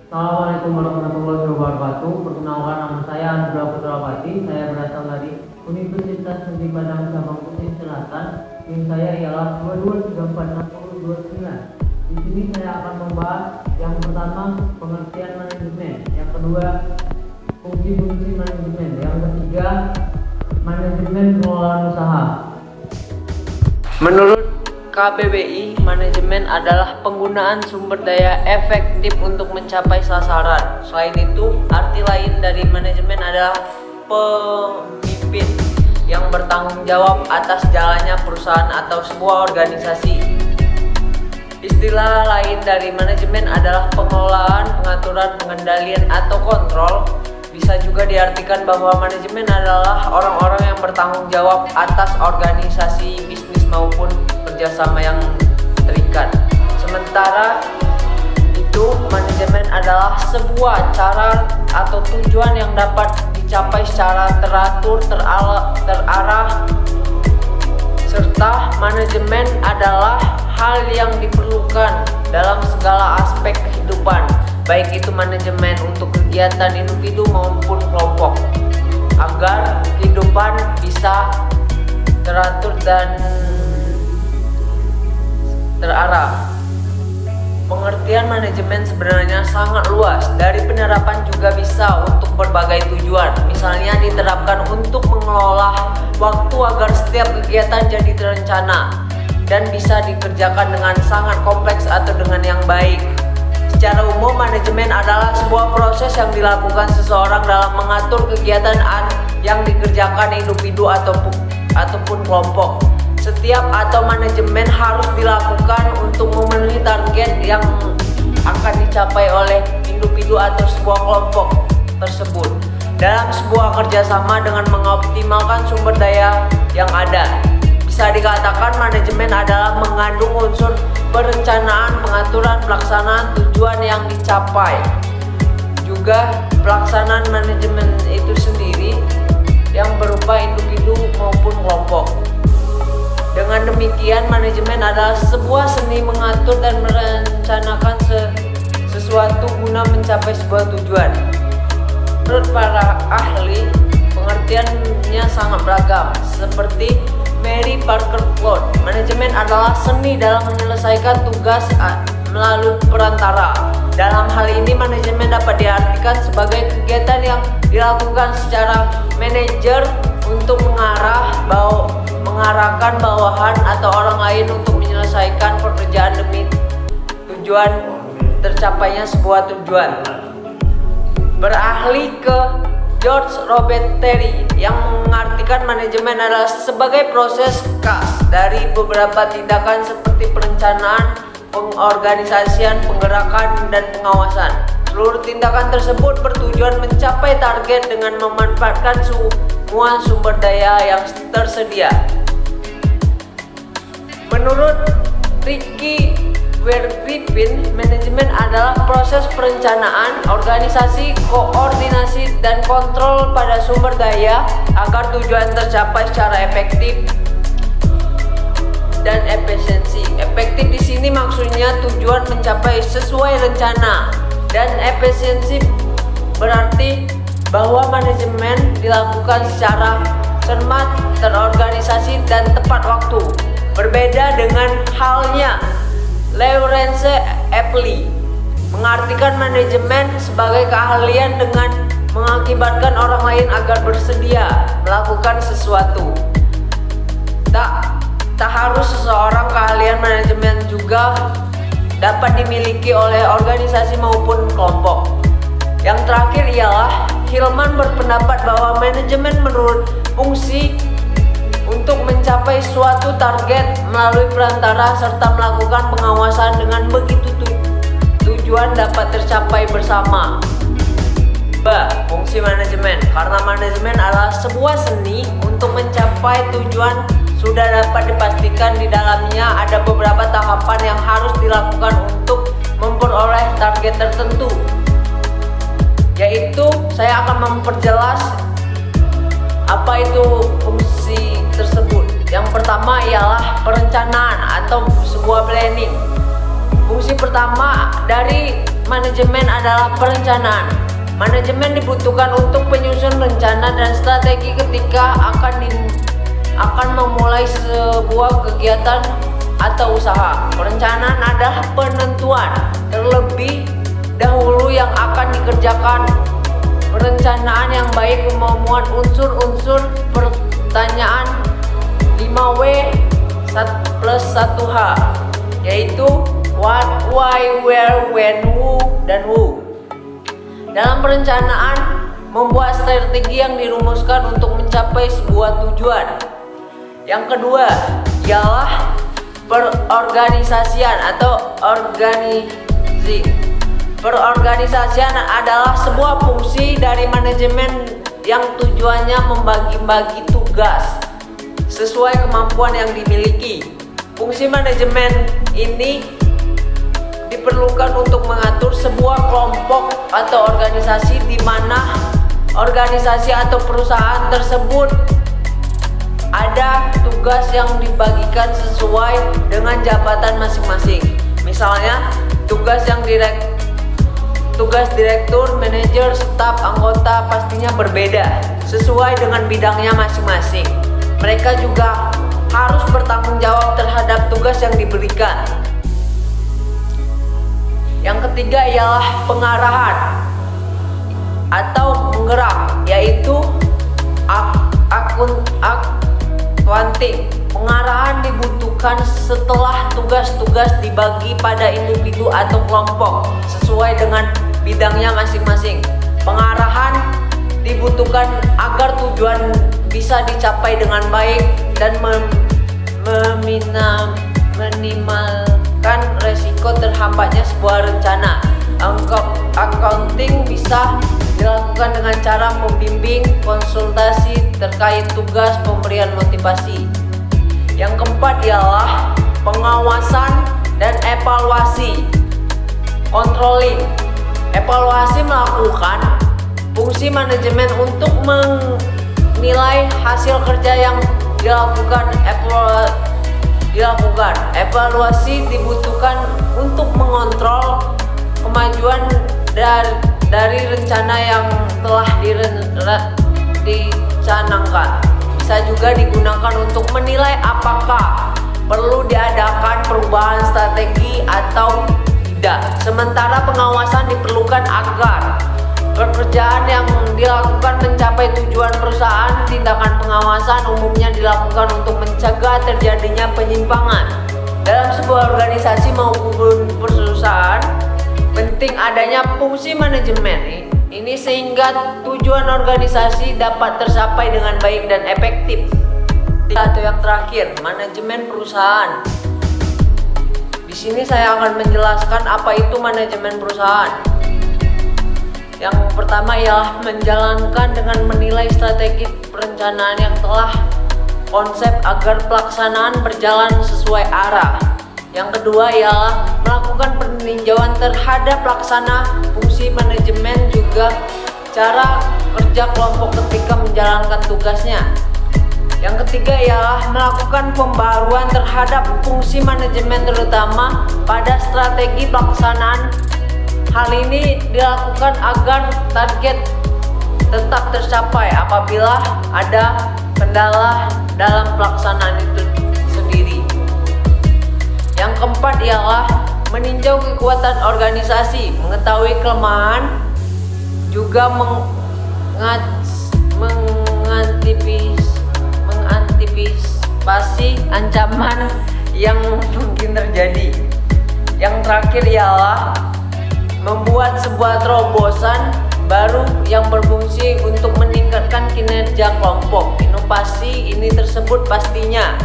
Assalamualaikum warahmatullahi wabarakatuh. Perkenalkan, nama saya Andra Putrawati. Saya berasal dari Universitas Negeri Padang Cabang Kutai Selatan. NIM saya ialah 22346029. Di sini saya akan membahas yang pertama, pengertian manajemen. Yang kedua, fungsi-fungsi manajemen. Yang ketiga, manajemen pengelolaan usaha. Menurut KBBI, manajemen adalah penggunaan sumber daya efektif untuk mencapai sasaran. Selain itu, arti lain dari manajemen adalah pemimpin yang bertanggung jawab atas jalannya perusahaan atau sebuah organisasi. Istilah lain dari manajemen adalah pengelolaan, pengaturan, pengendalian, atau kontrol. Bisa juga diartikan bahwa manajemen adalah orang-orang yang bertanggung jawab atas organisasi, bisnis, maupun kerjasama yang terikat. Sementara itu, manajemen adalah sebuah cara atau tujuan yang dapat dicapai secara teratur, terarah, serta manajemen adalah hal yang diperlukan dalam segala aspek kehidupan, baik itu manajemen untuk kegiatan individu maupun kelompok, agar kehidupan bisa teratur dan terarah. Pengertian manajemen sebenarnya sangat luas. Dari penerapan juga bisa untuk berbagai tujuan. Misalnya diterapkan untuk mengelola waktu agar setiap kegiatan jadi terencana dan bisa dikerjakan dengan sangat kompleks atau dengan yang baik. Secara umum, manajemen adalah sebuah proses yang dilakukan seseorang dalam mengatur kegiatan yang dikerjakan individu ataupun kelompok. Setiap atau manajemen harus dilakukan untuk memenuhi target yang akan dicapai oleh individu atau sebuah kelompok tersebut dalam sebuah kerjasama dengan mengoptimalkan sumber daya yang ada. Bisa dikatakan manajemen adalah mengandung unsur perencanaan, pengaturan, pelaksanaan tujuan yang dicapai. Juga pelaksanaan manajemen itu sendiri yang berupa individu maupun kelompok. Dengan demikian, manajemen adalah sebuah seni mengatur dan merencanakan sesuatu guna mencapai sebuah tujuan. Menurut para ahli, pengertiannya sangat beragam. Seperti Mary Parker Flood, manajemen adalah seni dalam menyelesaikan tugas melalui perantara. Dalam hal ini, manajemen dapat diartikan sebagai kegiatan yang dilakukan secara manajer untuk mengarahkan bawahan atau orang lain untuk menyelesaikan pekerjaan demi tujuan tercapainya sebuah tujuan. Beralih ke George Robert Terry yang mengartikan manajemen adalah sebagai proses khas dari beberapa tindakan seperti perencanaan, pengorganisasian, penggerakan, dan pengawasan. Seluruh tindakan tersebut bertujuan mencapai target dengan memanfaatkan semua sumber daya yang tersedia. Menurut Ricky Griffin, manajemen adalah proses perencanaan, organisasi, koordinasi, dan kontrol pada sumber daya agar tujuan tercapai secara efektif dan efisiensi. Efektif di sini maksudnya tujuan mencapai sesuai rencana, dan efisiensi berarti bahwa manajemen dilakukan secara cermat, terorganisasi, dan tepat waktu. Berbeda dengan halnya Lawrence Epley mengartikan manajemen sebagai keahlian dengan mengakibatkan orang lain agar bersedia melakukan sesuatu. Tak harus seseorang keahlian manajemen juga dapat dimiliki oleh organisasi maupun kelompok. Yang terakhir ialah Hillman berpendapat bahwa manajemen menurut fungsi untuk mencapai suatu target melalui perantara serta melakukan pengawasan. Dengan begitu tujuan dapat tercapai bersama. Fungsi manajemen. Karena manajemen adalah sebuah seni untuk mencapai tujuan, sudah dapat dipastikan di dalamnya ada beberapa tahapan yang harus dilakukan untuk memperoleh target tertentu. Yaitu, saya akan memperjelas apa itu fungsi tersebut. Yang pertama ialah perencanaan atau sebuah planning. Fungsi pertama dari manajemen adalah perencanaan. Manajemen dibutuhkan untuk penyusun rencana dan strategi ketika akan memulai sebuah kegiatan atau usaha. Perencanaan adalah penentuan terlebih dahulu yang akan dikerjakan. Perencanaan yang baik memuat unsur-unsur pertanyaan 5W plus 1H, yaitu what, why, where, when, who, dan who. Dalam perencanaan, membuat strategi yang dirumuskan untuk mencapai sebuah tujuan. Yang kedua ialah perorganisasian atau organisasi. Perorganisasian adalah sebuah fungsi dari manajemen yang tujuannya membagi-bagi tugas sesuai kemampuan yang dimiliki. Fungsi manajemen ini diperlukan untuk mengatur sebuah kelompok atau organisasi di mana organisasi atau perusahaan tersebut ada tugas yang dibagikan sesuai dengan jabatan masing-masing. Misalnya, tugas direktur, manajer, staf, anggota pastinya berbeda sesuai dengan bidangnya masing-masing. Mereka juga harus bertanggung jawab terhadap tugas yang diberikan. Yang ketiga ialah pengarahan atau menggerak, yaitu accounting. Pengarahan dibutuhkan setelah tugas-tugas dibagi pada individu atau kelompok sesuai dengan bidangnya masing-masing. Pengarahan dibutuhkan agar tujuan bisa dicapai dengan baik dan minimalkan resiko terhambatnya sebuah rencana. Accounting bisa dilakukan dengan cara membimbing, konsultasi terkait tugas, pemberian motivasi. Yang keempat ialah pengawasan dan evaluasi. Controlling. Evaluasi melakukan fungsi manajemen untuk menilai hasil kerja yang dilakukan. Evaluasi dibutuhkan untuk mengontrol kemajuan dari rencana yang telah dicanangkan. Bisa juga digunakan untuk menilai apakah perlu diadakan perubahan strategi atau tidak. Sementara pengawasan diperlukan agar pekerjaan yang dilakukan mencapai tujuan perusahaan. Tindakan pengawasan umumnya dilakukan untuk mencegah terjadinya penyimpangan dalam sebuah organisasi maupun perusahaan. Penting adanya fungsi manajemen ini sehingga tujuan organisasi dapat tercapai dengan baik dan efektif. Atau yang terakhir, manajemen perusahaan. Di sini saya akan menjelaskan apa itu manajemen perusahaan. Yang pertama ialah menjalankan dengan menilai strategi perencanaan yang telah konsep agar pelaksanaan berjalan sesuai arah. Yang kedua ialah melakukan peninjauan terhadap pelaksana fungsi manajemen, juga cara kerja kelompok ketika menjalankan tugasnya. Yang ketiga ialah melakukan pembaruan terhadap fungsi manajemen terutama pada strategi pelaksanaan. Hal ini dilakukan agar target tetap tercapai apabila ada kendala dalam pelaksanaan itu sendiri. Yang keempat ialah meninjau kekuatan organisasi, mengetahui kelemahan, juga mengantisipasi ancaman yang mungkin terjadi. Yang terakhir ialah membuat sebuah terobosan baru yang berfungsi untuk meningkatkan kinerja kelompok. Inovasi ini tersebut pastinya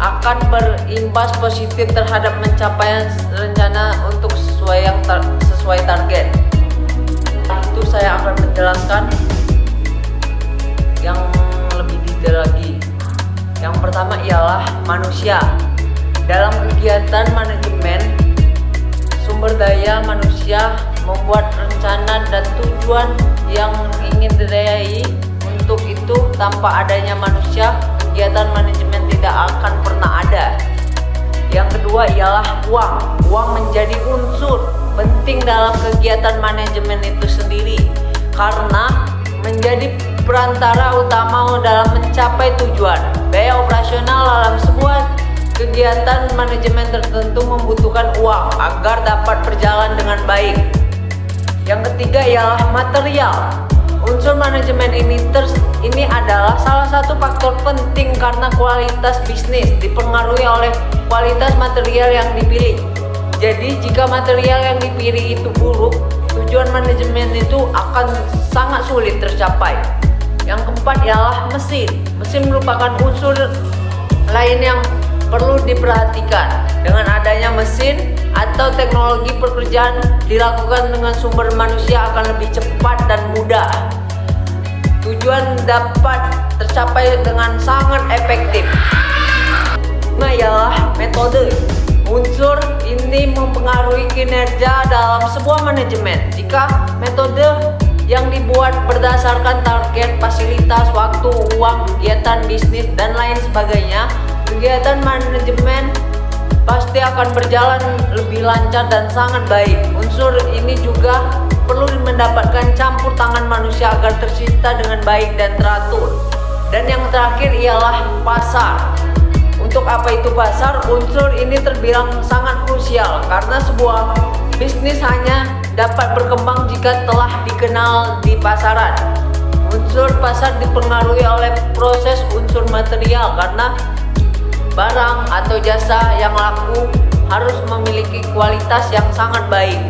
akan berimbas positif terhadap pencapaian rencana untuk sesuai target. Itu saya akan menjelaskan yang lebih detail lagi. Yang pertama ialah manusia. Dalam kegiatan manajemen sumber daya manusia, membuat rencana dan tujuan yang ingin diraih. Untuk itu, tanpa adanya manusia, kegiatan manajemen tidak akan pernah ada. Yang kedua ialah uang. Uang menjadi unsur penting dalam kegiatan manajemen itu sendiri karena menjadi perantara utama dalam mencapai tujuan. Biaya operasional dalam sebuah kegiatan manajemen tertentu membutuhkan uang agar dapat berjalan dengan baik. Yang ketiga ialah material. Unsur manajemen ini adalah salah satu faktor penting karena kualitas bisnis dipengaruhi oleh kualitas material yang dipilih. Jadi jika material yang dipilih itu buruk, tujuan manajemen itu akan sangat sulit tercapai. Yang keempat ialah mesin. Mesin merupakan unsur lain yang perlu diperhatikan. Dengan adanya mesin atau teknologi, pekerjaan dilakukan dengan sumber manusia akan lebih cepat dan mudah. Tujuan dapat tercapai dengan sangat efektif. Ialah metode. Unsur ini mempengaruhi kinerja dalam sebuah manajemen. Jika metode yang dibuat berdasarkan target, fasilitas, waktu, uang, kegiatan bisnis, dan lain sebagainya, kegiatan manajemen pasti akan berjalan lebih lancar dan sangat baik. Unsur ini juga perlu mendapatkan campur tangan manusia agar tercipta dengan baik dan teratur. Dan yang terakhir ialah pasar. Untuk apa itu pasar? Unsur ini terbilang sangat krusial karena sebuah bisnis hanya dapat berkembang jika telah dikenal di pasaran. Unsur pasar dipengaruhi oleh proses unsur material karena barang atau jasa yang laku harus memiliki kualitas yang sangat baik.